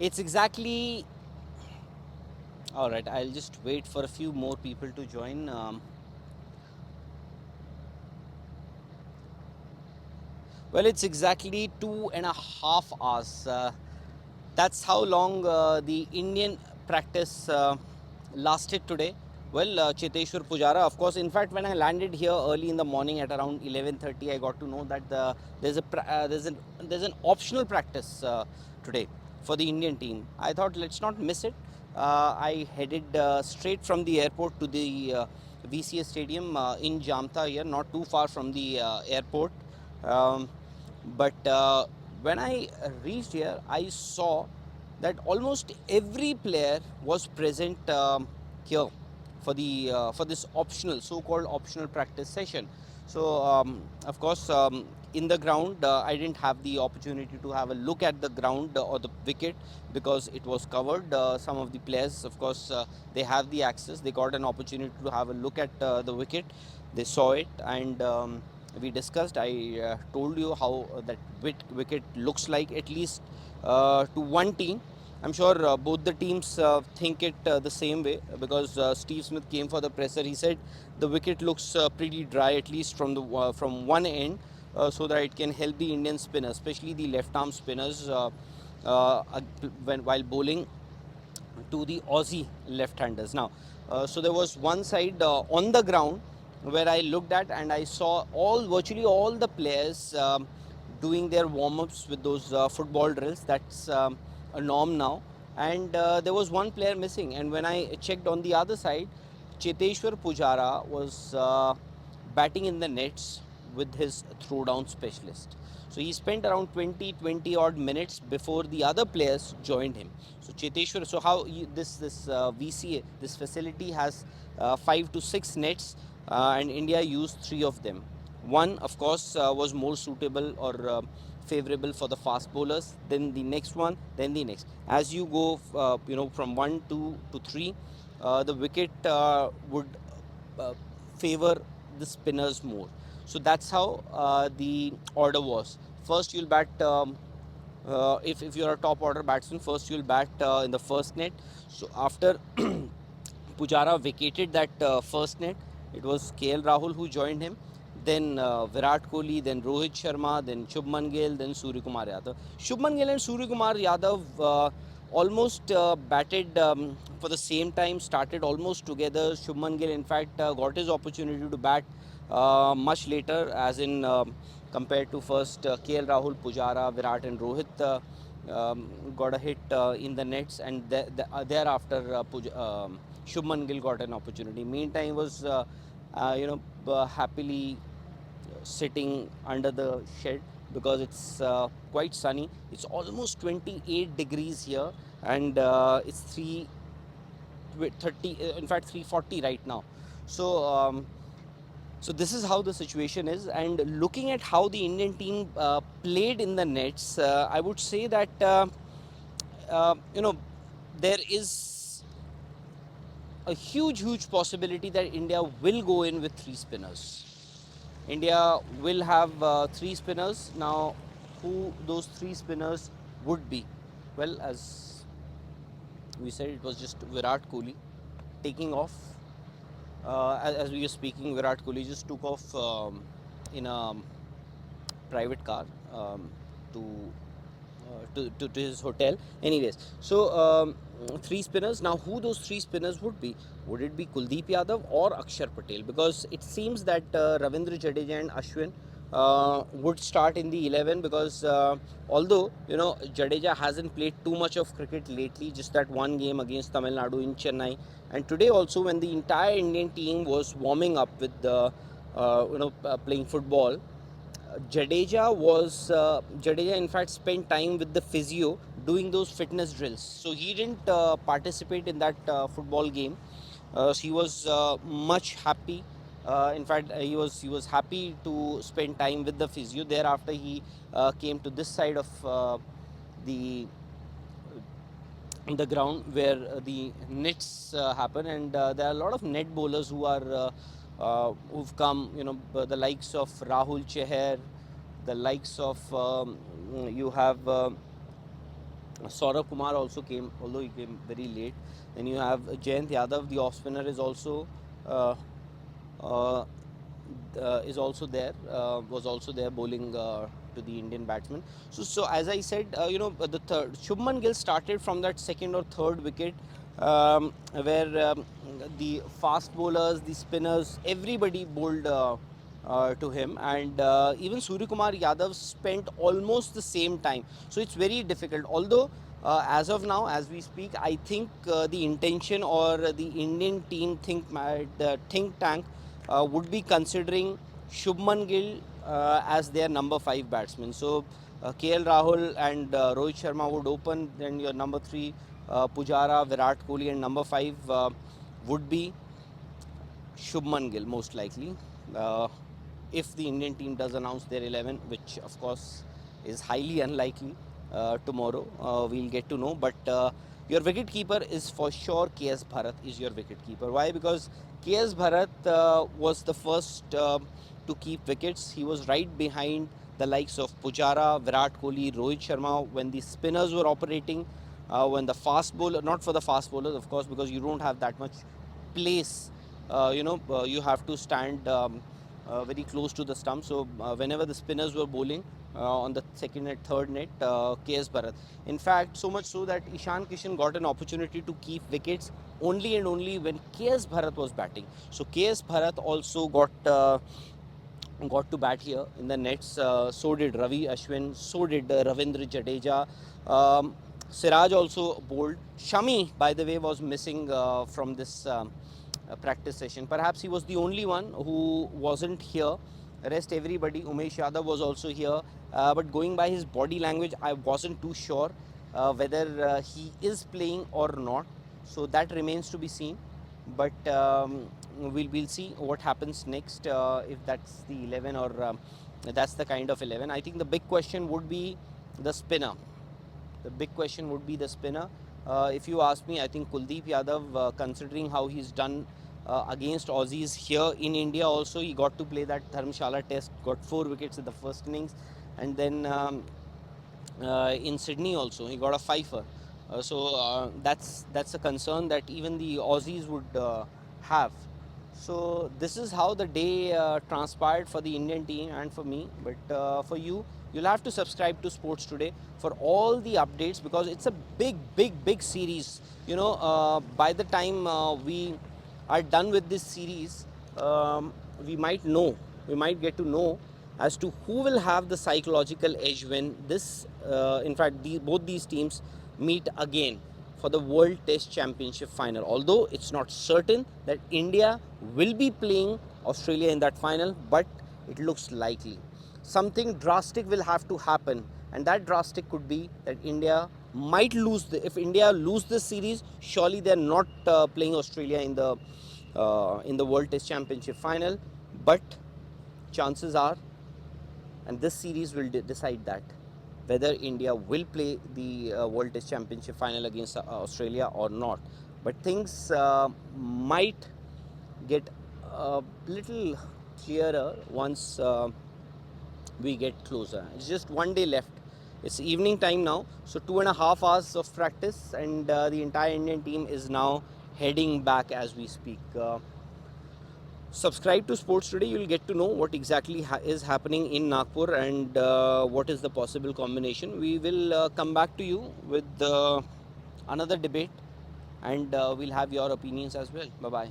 It's exactly all right. I'll just wait for a few more people to join. Well, it's exactly 2.5 hours. That's how long the Indian practice lasted today. Well, Cheteshwar Pujara, of course. In fact, when I landed here early in the morning at around 11:30, I got to know that there's an optional practice today for the Indian team. I thought let's not miss it. I headed straight from the airport to the VCS Stadium in Jamta here, not too far from the airport. Um, but when I reached here, I saw that almost every player was present here for this optional, so-called optional practice session. So, of course, in the ground, I didn't have the opportunity to have a look at the ground or the wicket because it was covered. Some of the players, of course, they have the access. They got an opportunity to have a look at the wicket. They saw it, and we discussed. I told you how that wicket looks like, at least to one team. I'm sure both the teams think it the same way because Steve Smith came for the presser. He said the wicket looks pretty dry, at least from one end, so that it can help the Indian spinners, especially the left-arm spinners, while bowling to the Aussie left-handers. Now, so there was one side on the ground where I looked at, and I saw virtually all the players doing their warm-ups with those football drills. That's a norm now. And there was one player missing. And when I checked on the other side, Cheteshwar Pujara was batting in the nets with his throwdown specialist. So he spent around 20 odd minutes before the other players joined him. So Cheteshwar, so how this VCA, this facility has 5 to 6 nets, and India used 3 of them. One, of course, was more suitable or favorable for the fast bowlers. Then the next one, then the next. As you go, from 1, 2 to 3, the wicket would uh, favor the spinners more. So that's how the order was. First, you'll bat. If you're a top order batsman, first you'll bat in the first net. So after Pujara vacated that first net, it was KL Rahul who joined him. Then Virat Kohli, then Rohit Sharma, then Shubman Gill, then Surya Kumar Yadav. Shubman Gill and Surya Kumar Yadav almost batted for the same time, started almost together. Shubman Gill, in fact, got his opportunity to bat much later, as in compared to first KL Rahul, Pujara, Virat, and Rohit. Got a hit in the nets, and thereafter Shubman Gill got an opportunity. Meantime, was happily sitting under the shed because it's quite sunny. It's almost 28 degrees here, and it's 3:30, in fact 3:40 right now. So so this is how the situation is, and looking at how the Indian team played in the nets, I would say that uh, you know there is a huge possibility that India will go in with 3 spinners. India will have 3 spinners. Now, who those 3 spinners would be? Well, as we said, it was just Virat Kohli taking off. As we were speaking, Virat Kohli just took off in a private car to, to his hotel. Anyways, so 3 spinners. Now, who those 3 spinners would be? Would it be Kuldeep Yadav or Akshar Patel? Because it seems that Ravindra Jadeja and Ashwin would start in the 11, because although Jadeja hasn't played too much of cricket lately, just that one game against Tamil Nadu in Chennai, and today also when the entire Indian team was warming up with the playing football, Jadeja in fact spent time with the physio doing those fitness drills. So he didn't participate in that football game. So he was much happy. In fact, he was happy to spend time with the physio. Thereafter, he came to this side of the the ground where the nets happen, and there are a lot of net bowlers who've come, the likes of Rahul Cheher, the likes of you have Saurabh Kumar also came, although he came very late. Then you have Jayant Yadav, the off spinner, uh, uh, is also there. Was also there bowling to the Indian batsman. So as I said, the third Shubman Gill started from that second or third wicket, where the fast bowlers, the spinners, everybody bowled to him, and even Surya Kumar Yadav spent almost the same time. So it's very difficult. Although as of now, as we speak, I think the intention or the Indian team the think tank would be considering Shubman Gill as their number 5 batsman. So KL Rahul and Rohit Sharma would open. Then your number 3 Pujara, Virat Kohli, and number 5 would be Shubman Gill, most likely. Uh, if the Indian team does announce their 11, which of course is highly unlikely, tomorrow we'll get to know. But your wicket keeper is for sure KS Bharat is your wicket keeper. Why? Because KS Bharat was the first to keep wickets. He was right behind the likes of Pujara, Virat Kohli, Rohit Sharma when the spinners were operating. When the fast bowler, not for the fast bowlers, of course, because you don't have that much place. You have to stand very close to the stump. So whenever the spinners were bowling on the second net, third net, KS Bharat. In fact, so much so that Ishan Kishan got an opportunity to keep wickets only and only when KS Bharat was batting. So KS Bharat also got to bat here in the nets. So did Ravi Ashwin. So did Ravindra Jadeja. Siraj also bowled. Shami, by the way, was missing from this practice session. Perhaps he was the only one who wasn't here. Rest everybody. Umesh Yadav was also here. But going by his body language, I wasn't too sure whether he is playing or not. So that remains to be seen. But we'll see what happens next, if that's the 11 or that's the kind of 11. I think the big question would be the spinner. The big question would be the spinner. If you ask me, I think Kuldeep Yadav, considering how he's done against Aussies here in India also, he got to play that Dharamshala test, got 4 wickets in the first innings, and then in Sydney also he got a fifer. That's a concern that even the Aussies would have. So this is how the day transpired for the Indian team and for me. But for you, you'll have to subscribe to Sports Today for all the updates, because it's a big series. By the time we are done with this series, we might know, we might get to know as to who will have the psychological edge when this, in fact, both these teams meet again for the World Test Championship final. Although it's not certain that India will be playing Australia in that final, but it looks likely. Something drastic will have to happen, and that drastic could be that India might lose. If India lose this series, surely they're not playing Australia in the World Test Championship final. But chances are, and this series will decide that, whether India will play the World Test Championship final against Australia or not. But things might get a little clearer once we get closer. It's just one day left. It's evening time now, so 2.5 hours of practice, and the entire Indian team is now heading back as we speak. Subscribe to Sports Today. You'll get to know what exactly is happening in Nagpur and what is the possible combination. We will come back to you with another debate, and we'll have your opinions as well. Bye bye.